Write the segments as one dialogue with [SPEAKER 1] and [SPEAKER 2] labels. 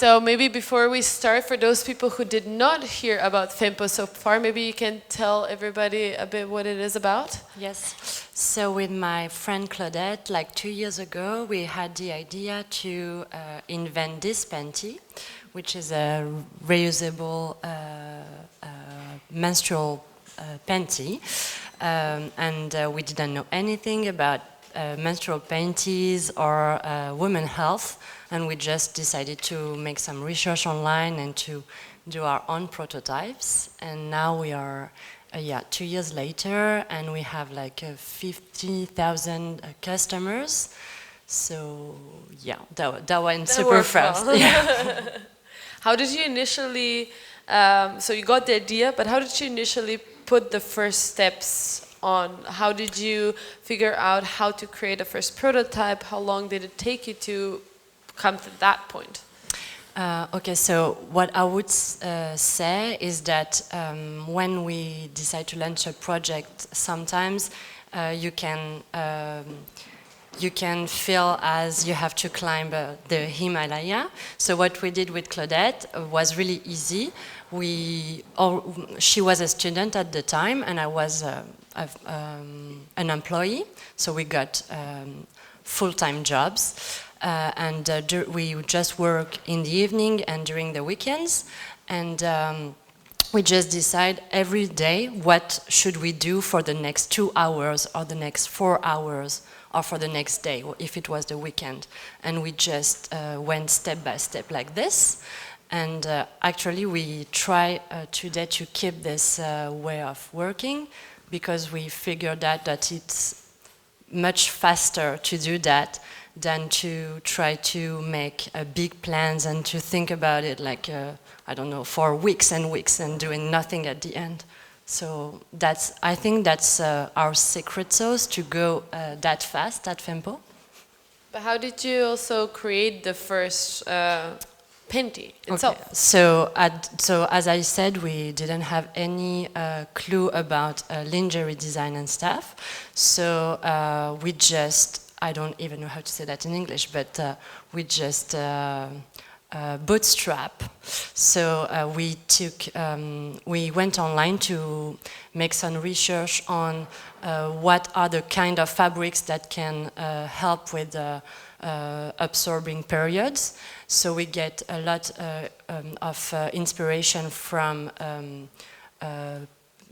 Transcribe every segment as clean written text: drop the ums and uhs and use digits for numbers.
[SPEAKER 1] So maybe before we start, for those people who did not hear about Fempo so far, maybe you can tell everybody a bit what it is about?
[SPEAKER 2] Yes. So with my friend Claudette, like 2 years ago, we had the idea to invent this panty, which is a reusable menstrual panty. And we didn't know anything about menstrual panties or women's health, and we just decided to make some research online and to do our own prototypes. And now we are 2 years later, and we have like 50,000 customers. So yeah, that went super fast.
[SPEAKER 1] Well.
[SPEAKER 2] Yeah.
[SPEAKER 1] How did you initially, so you got the idea, but how did you initially put the first steps on? How did you figure out how to create a first prototype? How long did it take you to come to that point?
[SPEAKER 2] Okay, so what I would say is that when we decide to launch a project, sometimes you can feel as you have to climb the Himalaya. So what we did with Claudette was really easy. She was a student at the time, and I was an employee. So we got full-time jobs. We just work in the evening and during the weekends, and we just decide every day what should we do for the next 2 hours or the next 4 hours or for the next day if it was the weekend, and we just went step by step like this. And actually we try today to keep this way of working, because we figured out that it's much faster to do that than to try to make big plans and to think about it like, I don't know, for weeks and weeks and doing nothing at the end. So I think that's our secret sauce, to go that fast at Fempo.
[SPEAKER 1] But how did you also create the first panty itself?
[SPEAKER 2] Okay. So as I said, we didn't have any clue about lingerie design and stuff. So we just, I don't even know how to say that in English, but we just bootstrap. So we went online to make some research on what are the kind of fabrics that can help with absorbing periods. So we get a lot of inspiration from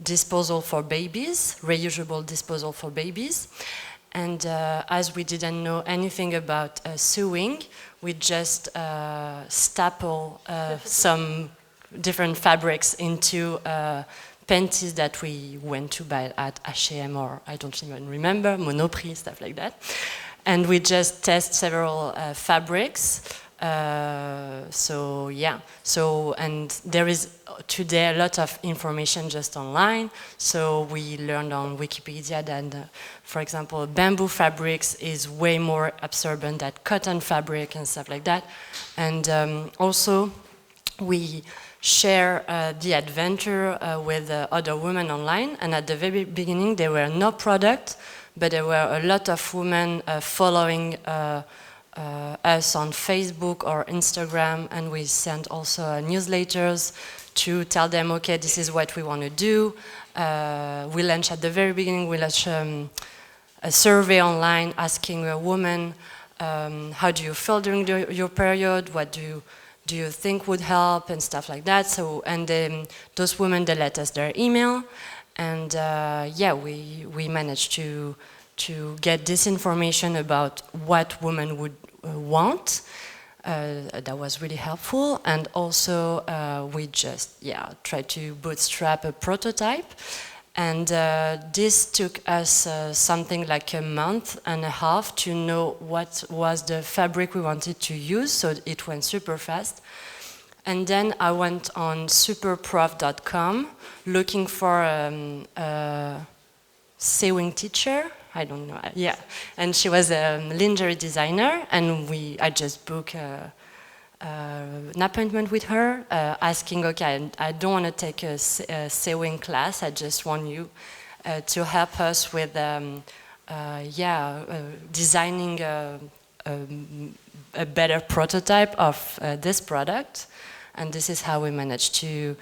[SPEAKER 2] disposal for babies, reusable disposal for babies. And as we didn't know anything about sewing, we just staple some different fabrics into panties that we went to buy at H&M, or I don't even remember, Monoprix, stuff like that. And we just test several fabrics. And there is today a lot of information just online. So we learned on Wikipedia that, for example, bamboo fabrics is way more absorbent than cotton fabric and stuff like that. And also we share the adventure with other women online. And at the very beginning, there were no product, but there were a lot of women following us on Facebook or Instagram, and we sent also newsletters to tell them, okay, this is what we want to do. We launched at the very beginning, we launched a survey online asking a woman, how do you feel during your period? What do you think would help, and stuff like that. So, and then those women, they let us their email, and we managed to get this information about what women would want. That was really helpful. And also we just tried to bootstrap a prototype, and this took us something like a month and a half to know what was the fabric we wanted to use, so it went super fast. And then I went on superprof.com looking for a sewing teacher. I don't know. Yeah, and she was a lingerie designer, and I just booked an appointment with her, asking, okay, I don't want to take a sewing class. I just want you to help us with, designing a better prototype of this product. And this is how we managed to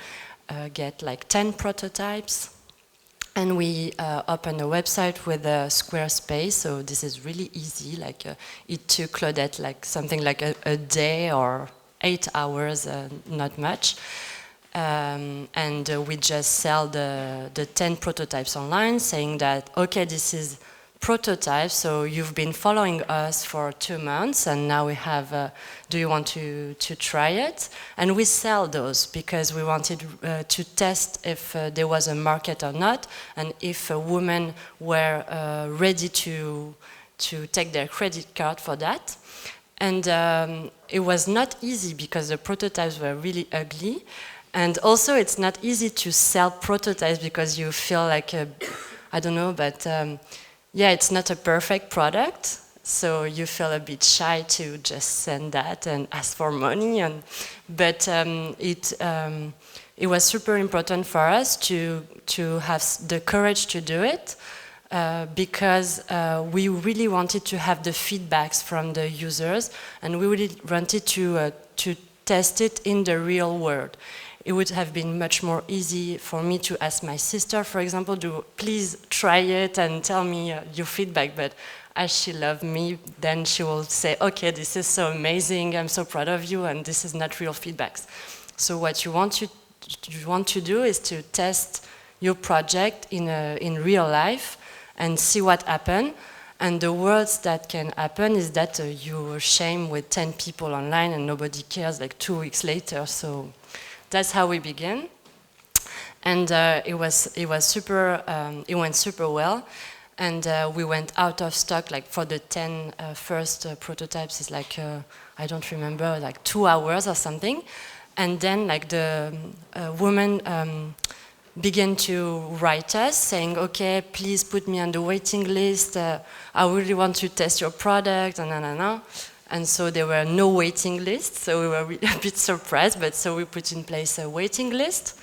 [SPEAKER 2] get like 10 prototypes. And we opened a website with a Squarespace, so this is really easy. Like it took Claudette like something like a day or 8 hours, not much. And we just sell the 10 prototypes online, saying that, okay, this is prototype, so you've been following us for 2 months, and now we have, do you want to try it? And we sell those because we wanted to test if there was a market or not, and if women were ready to take their credit card for that. And it was not easy because the prototypes were really ugly. And also it's not easy to sell prototypes because you feel like, I don't know, but yeah, it's not a perfect product. So you feel a bit shy to just send that and ask for money. But it was super important for us to have the courage to do it. Because we really wanted to have the feedbacks from the users, and we really wanted to test it in the real world. It would have been much more easy for me to ask my sister, for example, to please try it and tell me your feedback. But as she loved me, then she will say, okay, this is so amazing, I'm so proud of you, and this is not real feedbacks. So what you want to do is to test your project in real life and see what happens. And the worst that can happen is that you're shamed with 10 people online and nobody cares like 2 weeks later. So that's how we began. And it went super well. And we went out of stock, like for the 10 first prototypes, it's like, I don't remember, like 2 hours or something. And then like the woman began to write us saying, okay, please put me on the waiting list. I really want to test your product, and And so there were no waiting lists, so we were a bit surprised, but so we put in place a waiting list,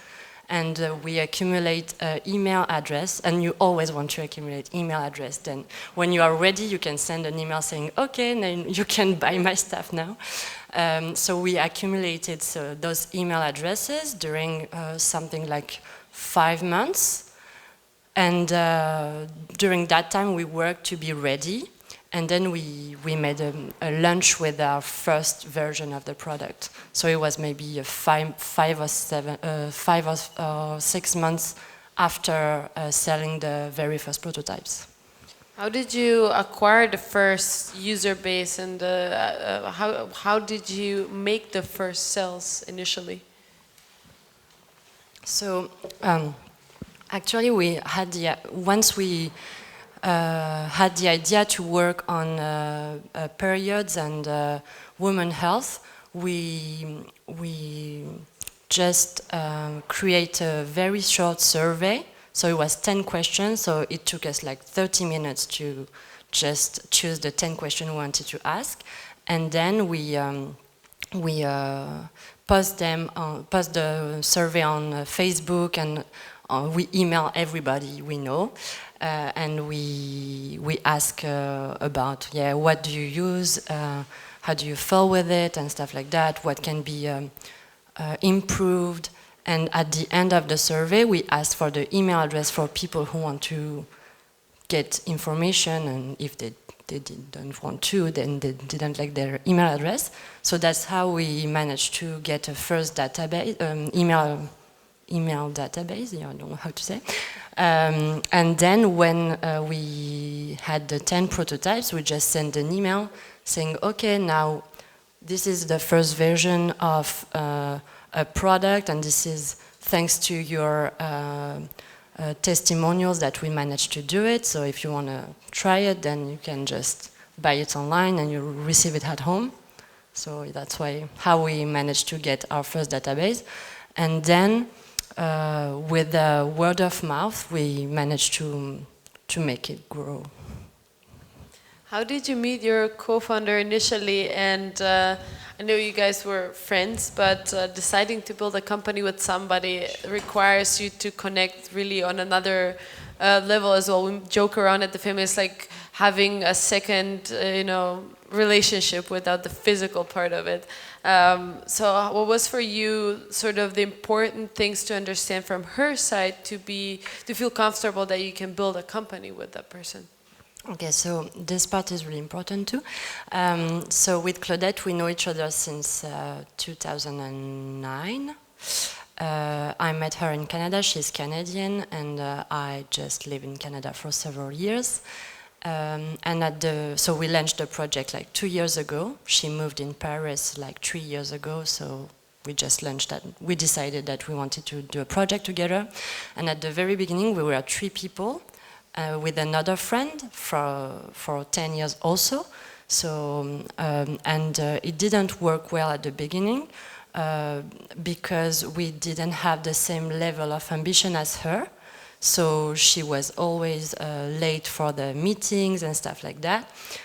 [SPEAKER 2] and we accumulate email address, and you always want to accumulate email address. Then when you are ready, you can send an email saying, okay, then you can buy my stuff now. So we accumulated those email addresses during something like 5 months, and during that time we worked to be ready. And then we made a launch with our first version of the product. So it was maybe 5 or 6 months after selling the very first prototypes.
[SPEAKER 1] How did you acquire the first user base, and how did you make the first sales initially?
[SPEAKER 2] So actually we had once we had the idea to work on periods and women health, we just create a very short survey. So it was 10 questions, so it took us like 30 minutes to just choose the 10 questions we wanted to ask. And then we post the survey on Facebook, and we email everybody we know. And we ask about, what do you use, how do you feel with it, and stuff like that, what can be improved. And at the end of the survey, we ask for the email address for people who want to get information, and if they didn't want to, then they didn't like their email address. So that's how we managed to get a first database, email database, I don't know how to say. And then when we had the 10 prototypes, we just sent an email saying, okay, now this is the first version of a product, and this is thanks to your testimonials that we managed to do it. So if you want to try it, then you can just buy it online and you receive it at home. So that's how we managed to get our first database. And then with the word of mouth, we managed to make it grow.
[SPEAKER 1] How did you meet your co-founder initially? And I know you guys were friends, but deciding to build a company with somebody requires you to connect really on another level as well. We joke around at the family, it's like having a second, relationship without the physical part of it. So what was for you sort of the important things to understand from her side to feel comfortable that you can build a company with that person?
[SPEAKER 2] Okay, so this part is really important too. So with Claudette, we know each other since 2009. I met her in Canada. She's Canadian, and I just live in Canada for several years. So we launched the project like 2 years ago. She moved in Paris like 3 years ago, so we just launched that. We decided that we wanted to do a project together. And at the very beginning, we were 3 people with another friend for 10 years also. So, it didn't work well at the beginning because we didn't have the same level of ambition as her. So she was always late for the meetings and stuff like that.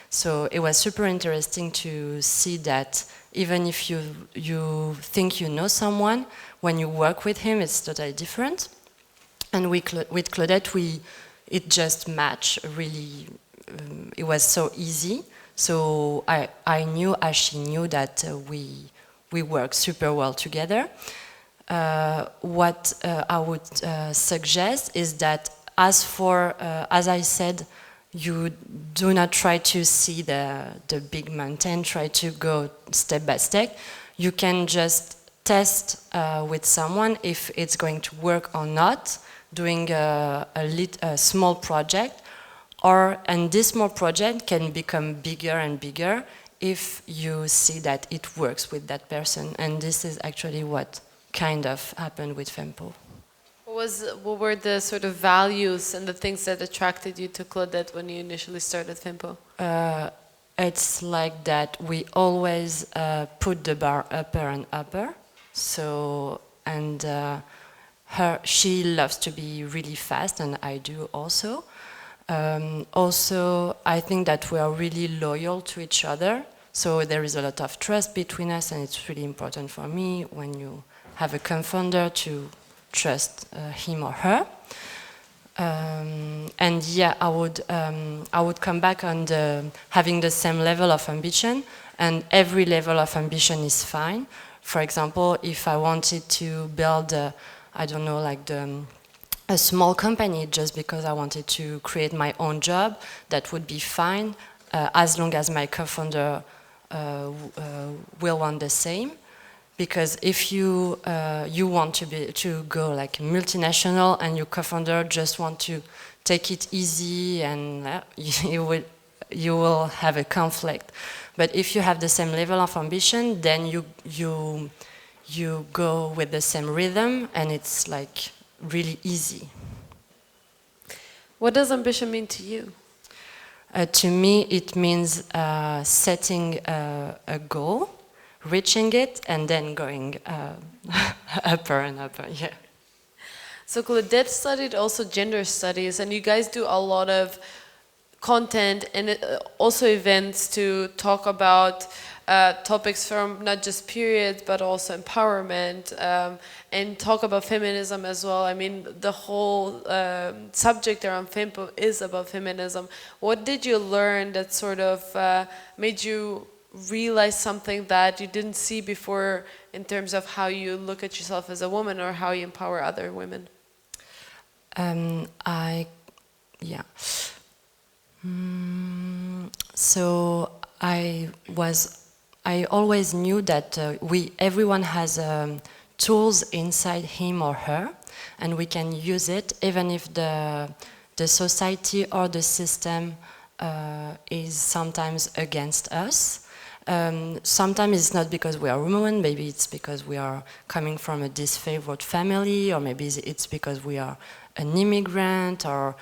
[SPEAKER 2] So it was super interesting to see that even if you think you know someone, when you work with him, it's totally different. And with Claudette, it just matched really. It was so easy. So I knew, as she knew, that we work super well together. What I would suggest is that as I said, you do not try to see the big mountain, try to go step by step. You can just test with someone if it's going to work or not, doing a small project, and this small project can become bigger and bigger if you see that it works with that person. And this is actually what kind of happened with Fempo.
[SPEAKER 1] What were the sort of values and the things that attracted you to Claudette when you initially started Fempo?
[SPEAKER 2] It's like that we always put the bar upper and upper. So, and she loves to be really fast, and I do also. Also, I think that we are really loyal to each other. So there is a lot of trust between us, and it's really important for me when you have a co-founder to trust him or her. And yeah, I would come back on having the same level of ambition, and every level of ambition is fine. For example, if I wanted to build, a small company just because I wanted to create my own job, that would be fine, as long as my co-founder will want the same. Because if you want to go like a multinational and your co-founder just want to take it easy, and you will have a conflict. But if you have the same level of ambition, then you go with the same rhythm, and it's like really easy.
[SPEAKER 1] What does ambition mean to you?
[SPEAKER 2] To me, it means setting a goal, reaching it, and then going upper and upper, yeah.
[SPEAKER 1] So Claudette studied also gender studies, and you guys do a lot of content and also events to talk about topics from not just periods, but also empowerment, and talk about feminism as well. I mean, the whole subject around Fempo is about feminism. What did you learn that sort of made you realize something that you didn't see before in terms of how you look at yourself as a woman or how you empower other women?
[SPEAKER 2] So I always knew that everyone has tools inside him or her, and we can use it even if the society or the system is sometimes against us. Sometimes it's not because we are women, maybe it's because we are coming from a disfavored family, or maybe it's because we are an immigrant, or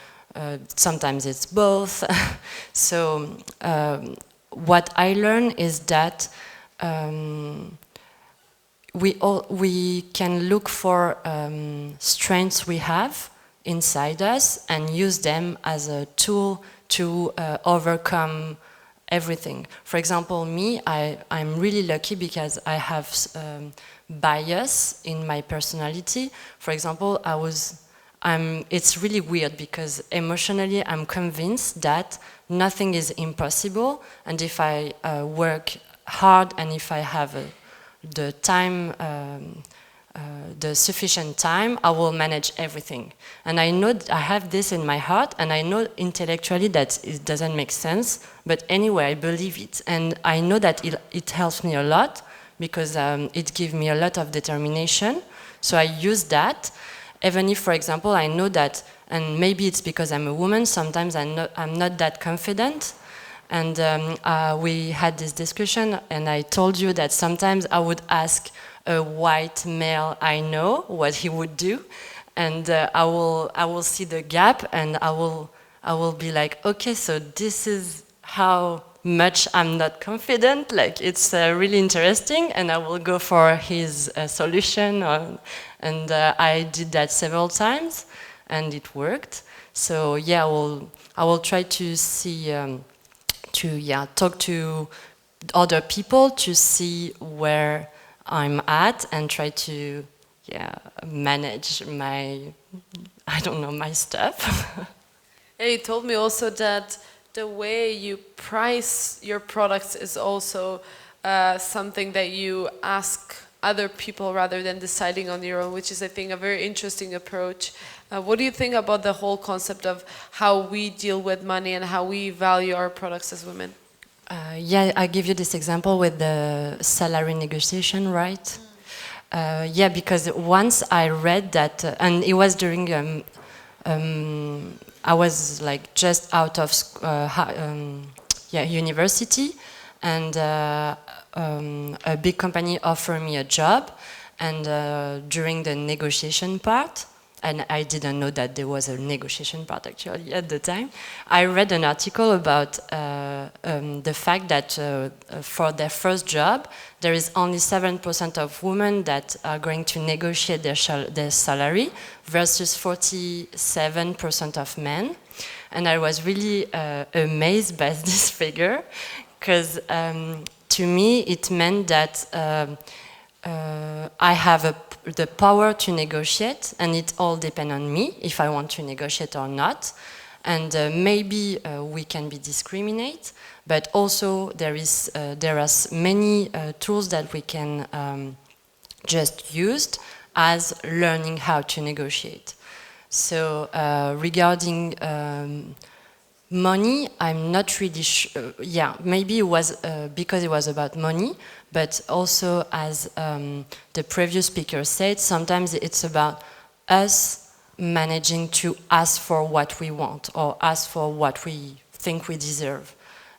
[SPEAKER 2] sometimes it's both. So what I learned is that we can look for strengths we have inside us and use them as a tool to overcome everything. For example, me, I'm really lucky because I have bias in my personality. For example, it's really weird because emotionally I'm convinced that nothing is impossible, and if I work hard and if I have the time, the sufficient time, I will manage everything. And I know I have this in my heart, and I know intellectually that it doesn't make sense, but anyway, I believe it. And I know that it helps me a lot because it gives me a lot of determination. So I use that, even if, for example, I know that, and maybe it's because I'm a woman, sometimes I'm not that confident. And we had this discussion, and I told you that sometimes I would ask a white male I know what he would do, and I will see the gap, and I will be like, okay, so this is how much I'm not confident. Like, it's really interesting, and I will go for his solution. And I did that several times, and it worked. So yeah, I will try to see talk to other people to see where I'm at and try to manage my my stuff.
[SPEAKER 1] And you told me also that the way you price your products is also something that you ask other people rather than deciding on your own, which is, I think, a very interesting approach. What do you think about the whole concept of how we deal with money and how we value our products as women?
[SPEAKER 2] I give you this example with the salary negotiation, right? Because once I read that, and it was during, I was like just out of university, and a big company offered me a job, and during the negotiation part, and I didn't know that there was a negotiation part actually at the time, I read an article about the fact that for their first job, there is only 7% of women that are going to negotiate their salary versus 47% of men. And I was really amazed by this figure, because to me it meant that I have the power to negotiate, and it all depends on me if I want to negotiate or not. And maybe we can be discriminate, but also there are many tools that we can just use as learning how to negotiate. So regarding money, I'm not really sure. Maybe it was because it was about money, but also as the previous speaker said, sometimes it's about us managing to ask for what we want or ask for what we think we deserve.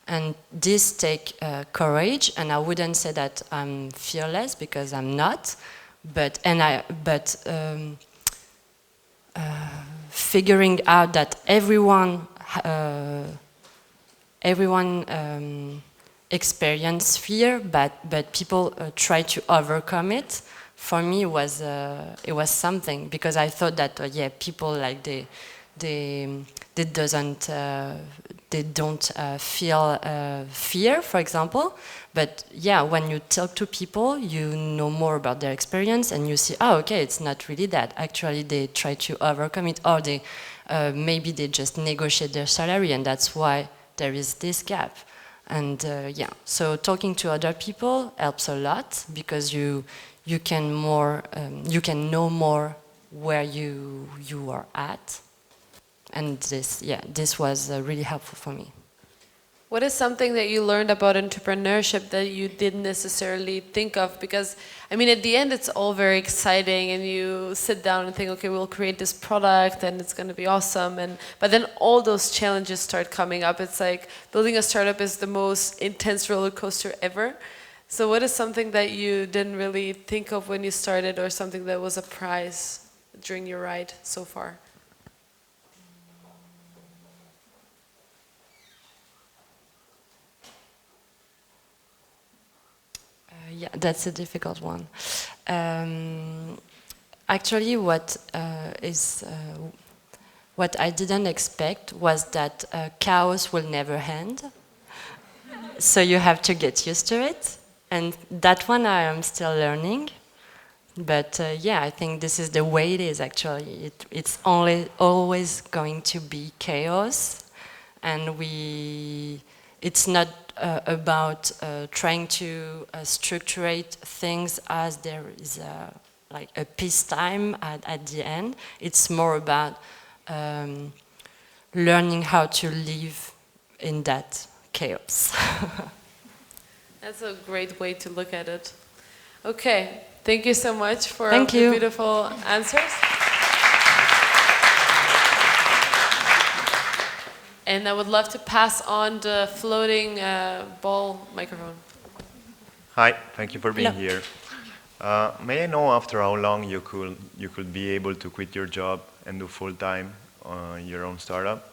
[SPEAKER 2] And this takes courage, and I wouldn't say that I'm fearless because I'm not, but figuring out that everyone experience fear, but people try to overcome it. For me, it was something, because I thought that people like they don't feel fear, for example. But when you talk to people, you know more about their experience, and you see, okay, it's not really that. Actually, they try to overcome it, or they maybe they just negotiate their salary, and that's why there is this gap. And so talking to other people helps a lot, because you can know more where you are at, and this was really helpful for me.
[SPEAKER 1] What is something that you learned about entrepreneurship that you didn't necessarily think of? Because, I mean, at the end, it's all very exciting, and you sit down and think, okay, we'll create this product, and it's going to be awesome. But then all those challenges start coming up. It's like building a startup is the most intense roller coaster ever. So what is something that you didn't really think of when you started, or something that was a prize during your ride so far?
[SPEAKER 2] That's a difficult one. Actually, what I didn't expect was that chaos will never end. So you have to get used to it, and that one I am still learning. But yeah, I think this is the way it is actually. It's always going to be chaos, and it's not about trying to structurate things as there is like a peacetime at the end. It's more about learning how to live in that chaos.
[SPEAKER 1] That's a great way to look at it. Okay, thank you so much for
[SPEAKER 2] Thank
[SPEAKER 1] the
[SPEAKER 2] you.
[SPEAKER 1] beautiful answers. And I would love to pass on the floating ball microphone.
[SPEAKER 3] Hi, thank you for being
[SPEAKER 2] Hello.
[SPEAKER 3] here. May I know after how long you could be able to quit your job and do full-time your own startup?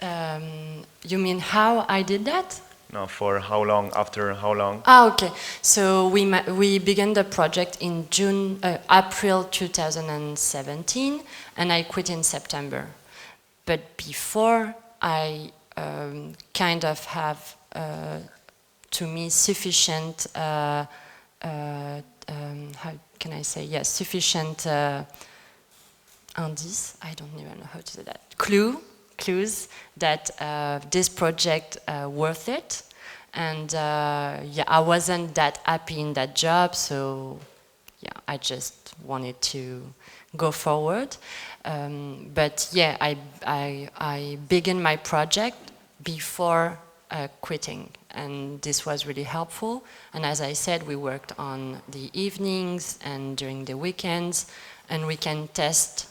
[SPEAKER 2] You mean how I did that?
[SPEAKER 3] No, for how long, after how long?
[SPEAKER 2] Okay. So we began the project in April 2017, and I quit in September. But before, I kind of have, to me, sufficient, how can I say, yes, sufficient indice, I don't even know how to say that, clues that this project worth it. And yeah, I wasn't that happy in that job, so yeah, I just wanted to go forward. But yeah, I began my project before quitting, and this was really helpful. And as I said, we worked on the evenings and during the weekends, and we can test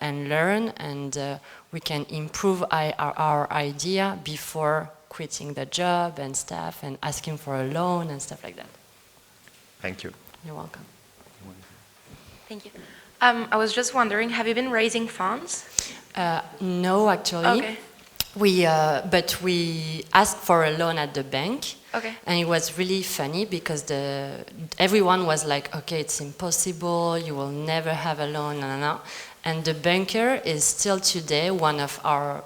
[SPEAKER 2] and learn, and we can improve our idea before quitting the job and stuff, and asking for a loan and stuff like that.
[SPEAKER 3] Thank you.
[SPEAKER 2] You're welcome.
[SPEAKER 4] Thank you. I was just wondering, have you been raising funds?
[SPEAKER 2] No, actually.
[SPEAKER 4] Okay.
[SPEAKER 2] But we asked for a loan at the bank.
[SPEAKER 4] Okay.
[SPEAKER 2] And it was really funny because everyone was like, okay, it's impossible, you will never have a loan, no. And the banker is still today one of our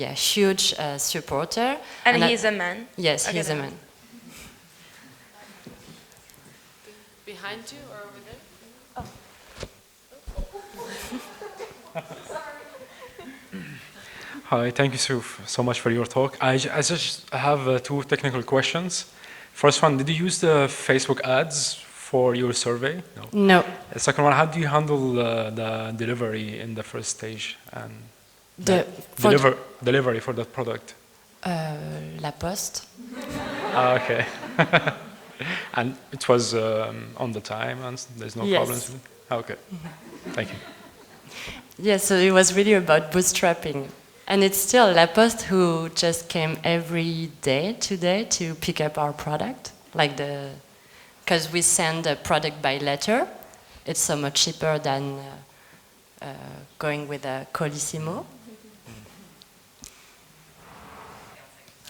[SPEAKER 2] huge supporter.
[SPEAKER 4] And he's a man?
[SPEAKER 2] Yes,
[SPEAKER 4] Okay,
[SPEAKER 2] he's a
[SPEAKER 4] then.
[SPEAKER 2] man.
[SPEAKER 1] Behind you or over there?
[SPEAKER 5] Hi, thank you so much for your talk. I just have two technical questions. First one, did you use the Facebook ads for your survey?
[SPEAKER 2] No.
[SPEAKER 5] The second one, how do you handle the delivery in the first stage and delivery for that product?
[SPEAKER 2] La Poste.
[SPEAKER 5] Okay. And it was on the time and there's no
[SPEAKER 2] Yes.
[SPEAKER 5] problems? Okay, thank you.
[SPEAKER 2] Yeah, so it was really about bootstrapping. And it's still La Poste who just came every day today to pick up our product. Because we send the product by letter. It's so much cheaper than going with a Colissimo.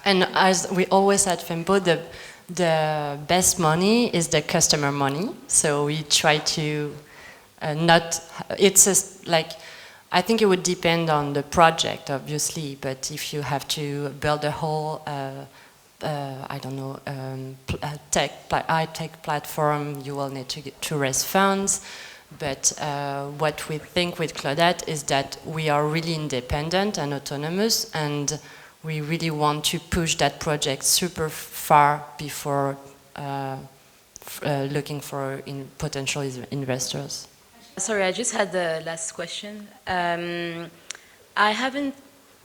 [SPEAKER 2] And as we always at Fempo, the best money is the customer money. So we try to I think it would depend on the project, obviously, but if you have to build a whole, high-tech platform, you will need to raise funds. But what we think with Claudette is that we are really independent and autonomous, and we really want to push that project super far before looking for potential investors.
[SPEAKER 4] Sorry, I just had the last question. I haven't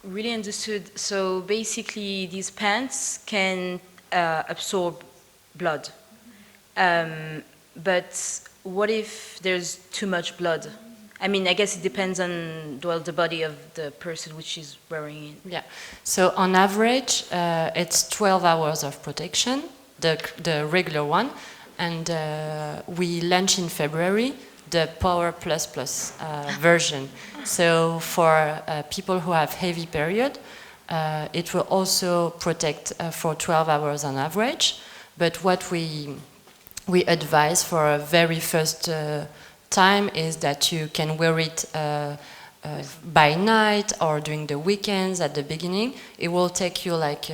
[SPEAKER 4] really understood. So basically, these pants can absorb blood. But what if there's too much blood? I mean, I guess it depends on the body of the person which is wearing it.
[SPEAKER 2] Yeah. So on average, it's 12 hours of protection, the regular one, and we launch in February the Power Plus Plus version. So for people who have heavy period, it will also protect for 12 hours on average. But what we advise for a very first time is that you can wear it by night or during the weekends at the beginning. It will take you like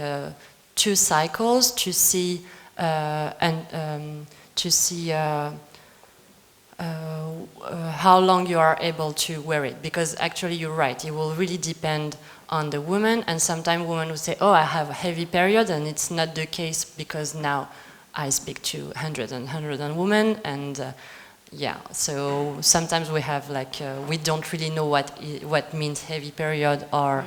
[SPEAKER 2] 2 cycles to see and to see how long you are able to wear it, because actually you're right, it will really depend on the woman, and sometimes women will say, oh, I have a heavy period, and it's not the case because now I speak to hundreds and women, and yeah, so sometimes we have like, we don't really know what means heavy period, or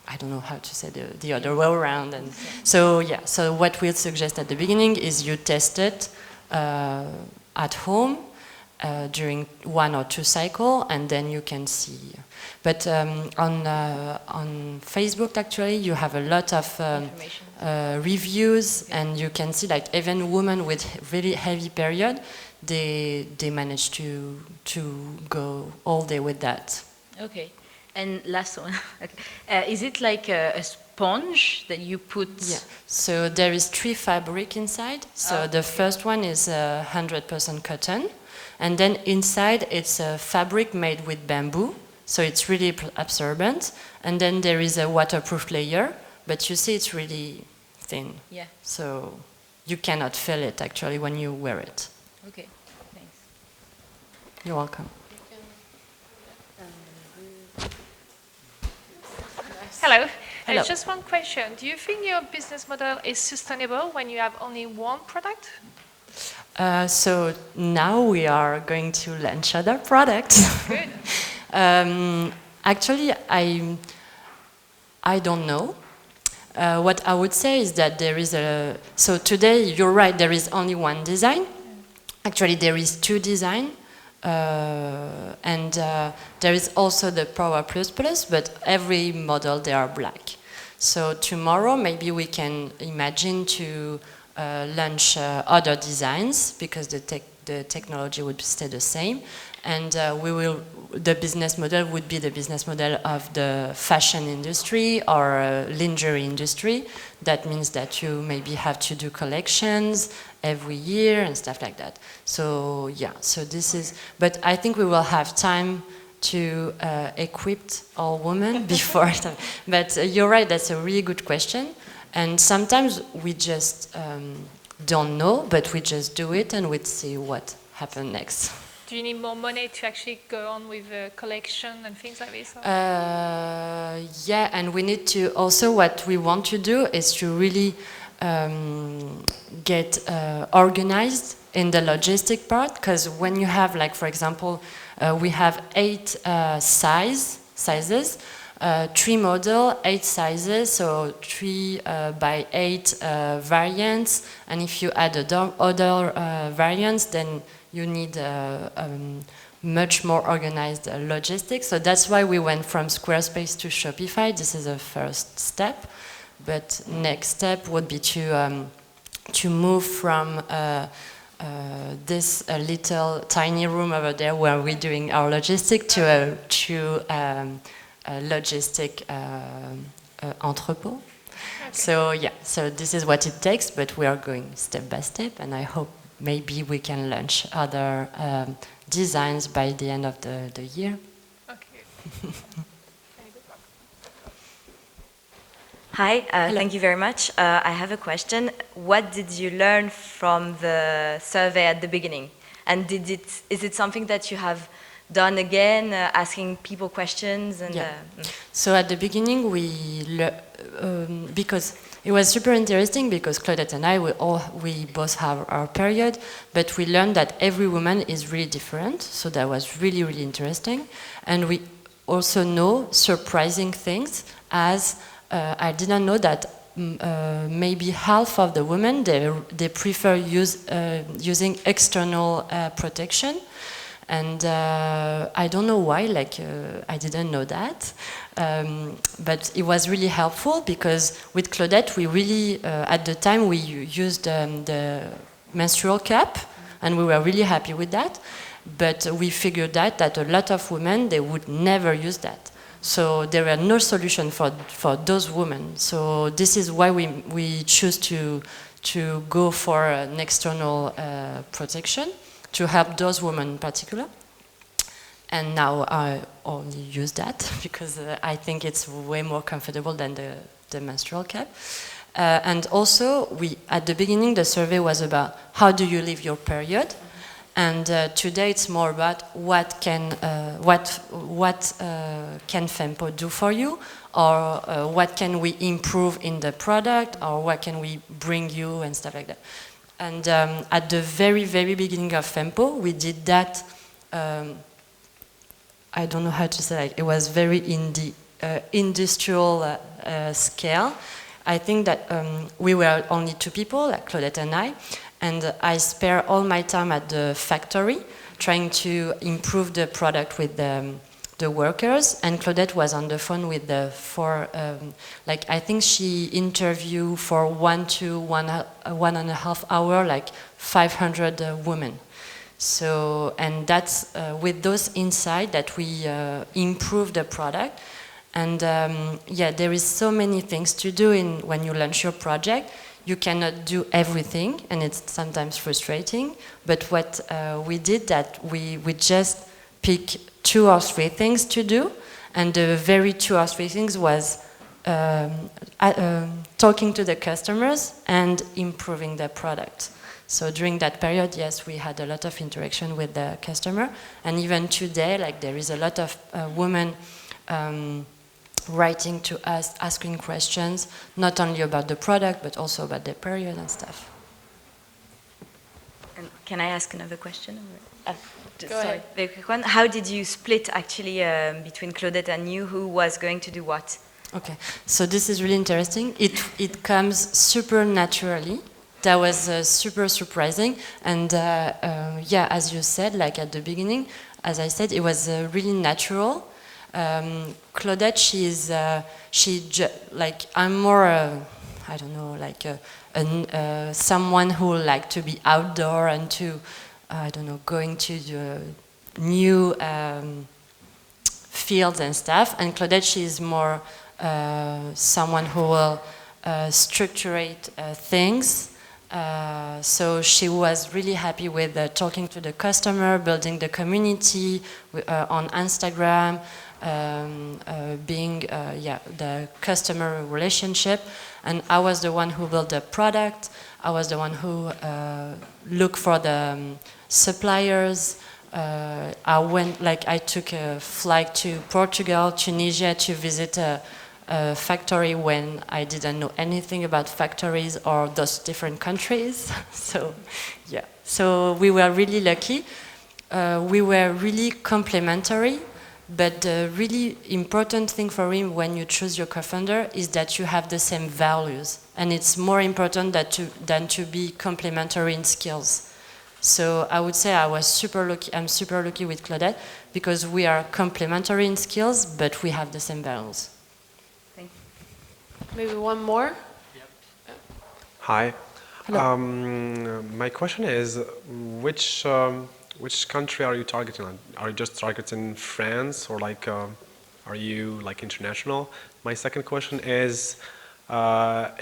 [SPEAKER 2] I don't know how to say the other way around. And so yeah, so what we'll suggest at the beginning is you test it at home during 1 or 2 cycles, and then you can see. But on Facebook, actually, you have a lot of reviews, and you can see like even women with really heavy period, they manage to go all day with that.
[SPEAKER 4] Okay. And last one, okay. Is it like a sponge that you put?
[SPEAKER 2] Yeah. So there is 3 fabric inside. So the first one is 100% cotton, and then inside it's a fabric made with bamboo. So it's really absorbent, and then there is a waterproof layer. But you see, it's really thin.
[SPEAKER 4] Yeah.
[SPEAKER 2] So you cannot feel it actually when you wear it.
[SPEAKER 4] Okay. Thanks.
[SPEAKER 2] You're welcome.
[SPEAKER 6] Hello.
[SPEAKER 2] Hello.
[SPEAKER 6] Just one question. Do you think your business model is sustainable when you have only one product?
[SPEAKER 2] So now we are going to launch other products.
[SPEAKER 6] Good.
[SPEAKER 2] Actually, I don't know. What I would say is that there is so today, you're right, there is only one design. Actually, there is 2 designs. And there is also the Power Plus Plus, but every model, they are black. So tomorrow, maybe we can imagine to launch other designs, because the technology would stay the same. And the business model would be the business model of the fashion industry or lingerie industry. That means that you maybe have to do collections every year and stuff like that. So yeah, so this is, but I think we will have time to equip all women before time. But you're right, that's a really good question. And sometimes we just don't know, but we just do it and we see what happens next.
[SPEAKER 6] Do you need more money to actually go on with a collection and things like this?
[SPEAKER 2] Yeah, and we need to also, what we want to do is to really get organized in the logistic part, because when you have, like, for example, we have 8 sizes, 3 model, 8 sizes, so 3 by 8 variants, and if you add other variants, then you need much more organized logistics. So that's why we went from Squarespace to Shopify. This is a first step. But next step would be to move from this little tiny room over there where we're doing our logistic to a true logistic entrepot. Okay. So yeah, so this is what it takes, but we are going step by step, and I hope maybe we can launch other designs by the end of the year.
[SPEAKER 6] Okay.
[SPEAKER 7] Hi, thank you very much. I have a question. What did you learn from the survey at the beginning? And is it something that you have done again, asking people questions? And
[SPEAKER 2] yeah. So at the beginning, because it was super interesting, because Claudette and I, we both have our period, but we learned that every woman is really different. So that was really, really interesting. And we also know surprising things, as I didn't know that maybe half of the women, they prefer using external protection. And I don't know why, like, I didn't know that. But it was really helpful, because with Claudette, we really, at the time, we used the menstrual cup, and we were really happy with that. But we figured out that a lot of women, they would never use that. So there were no solution for those women. So this is why we choose to go for an external protection, to help those women in particular. And now I only use that because I think it's way more comfortable than the menstrual cup. And also, at the beginning, the survey was about how do you live your period, and today it's more about what can Fempo do for you, or what can we improve in the product, or what can we bring you, and stuff like that. And at the very, very beginning of Fempo, we did that. I don't know how to say, like, it was very in the industrial scale. I think that we were only 2 people, like Claudette and I spare all my time at the factory trying to improve the product with the workers, and Claudette was on the phone with the 4, like, I think she interviewed for 1 to 1.5 hours, like 500 women. So, and that's with those insights that we improve the product. And yeah, there is so many things to do when you launch your project. You cannot do everything, and it's sometimes frustrating. But what we did, that we just pick 2 or 3 things to do, and the very 2 or 3 things was talking to the customers and improving the product. So during that period, yes, we had a lot of interaction with the customer, and even today, like, there is a lot of women writing to us, asking questions, not only about the product, but also about the period and stuff.
[SPEAKER 7] And can I ask another question?
[SPEAKER 1] Go
[SPEAKER 7] Sorry,
[SPEAKER 1] ahead.
[SPEAKER 7] very quick one. How did you split, actually, between Claudette and you, who was going to do what?
[SPEAKER 2] Okay, so this is really interesting. It comes super naturally. That was super surprising. And yeah, as you said, like at the beginning, as I said, it was really natural. Claudette, like, I'm more, I don't know, like someone who like to be outdoor and to, I don't know, going to the new fields and stuff. And Claudette, she is more someone who will structurate things. So she was really happy with talking to the customer, building the community on Instagram, being the customer relationship. And I was the one who built the product. I was the one who looked for the suppliers. I took a flight to Portugal, Tunisia to visit a factory when I didn't know anything about factories or those different countries. So, yeah. So we were really lucky. We were really complementary, but the really important thing for him when you choose your co-founder is that you have the same values. And it's more important than to be complementary in skills. So I would say I was super lucky. I'm super lucky with Claudette because we are complementary in skills, but we have the same values.
[SPEAKER 1] Maybe one more?
[SPEAKER 8] Hi.
[SPEAKER 2] Hello.
[SPEAKER 8] My question is, which country are you targeting? Are you just targeting France, or like, are you like international? My second question is, are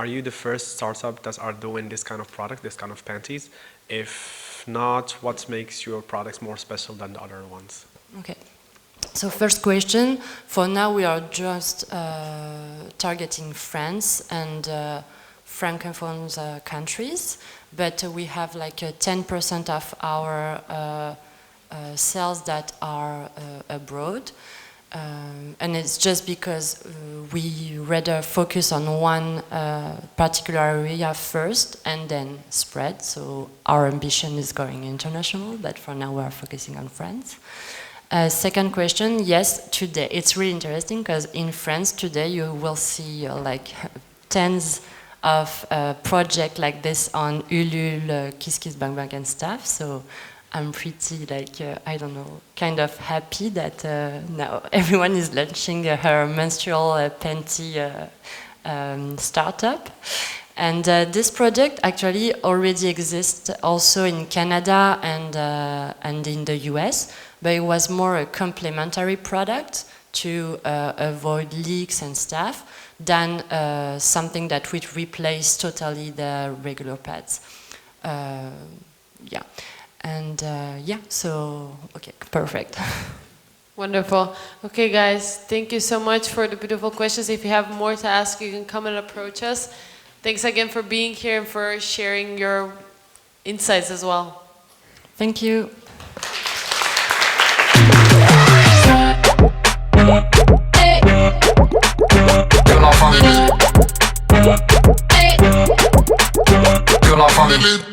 [SPEAKER 8] you the first startup that are doing this kind of product, this kind of panties? If not, what makes your products more special than the other ones?
[SPEAKER 2] Okay. So first question, for now we are just targeting France and francophone countries, but we have like 10% of our sales that are abroad. And it's just because we rather focus on one particular area first and then spread. So our ambition is going international, but for now we are focusing on France. Second question, yes, today it's really interesting because in France today you will see like tens of projects like this on Ulule, KissKissBankBank and stuff. So I'm pretty like, I don't know, kind of happy that now everyone is launching her menstrual panty startup. And this project actually already exists also in Canada and in the US, but it was more a complementary product to avoid leaks and stuff than something that would replace totally the regular pads. Yeah. And yeah, so, okay, perfect.
[SPEAKER 1] Wonderful. Okay, guys, thank you so much for the beautiful questions. If you have more to ask, you can come and approach us. Thanks again for being here and for sharing your insights as well.
[SPEAKER 2] Thank you.
[SPEAKER 9] Girl,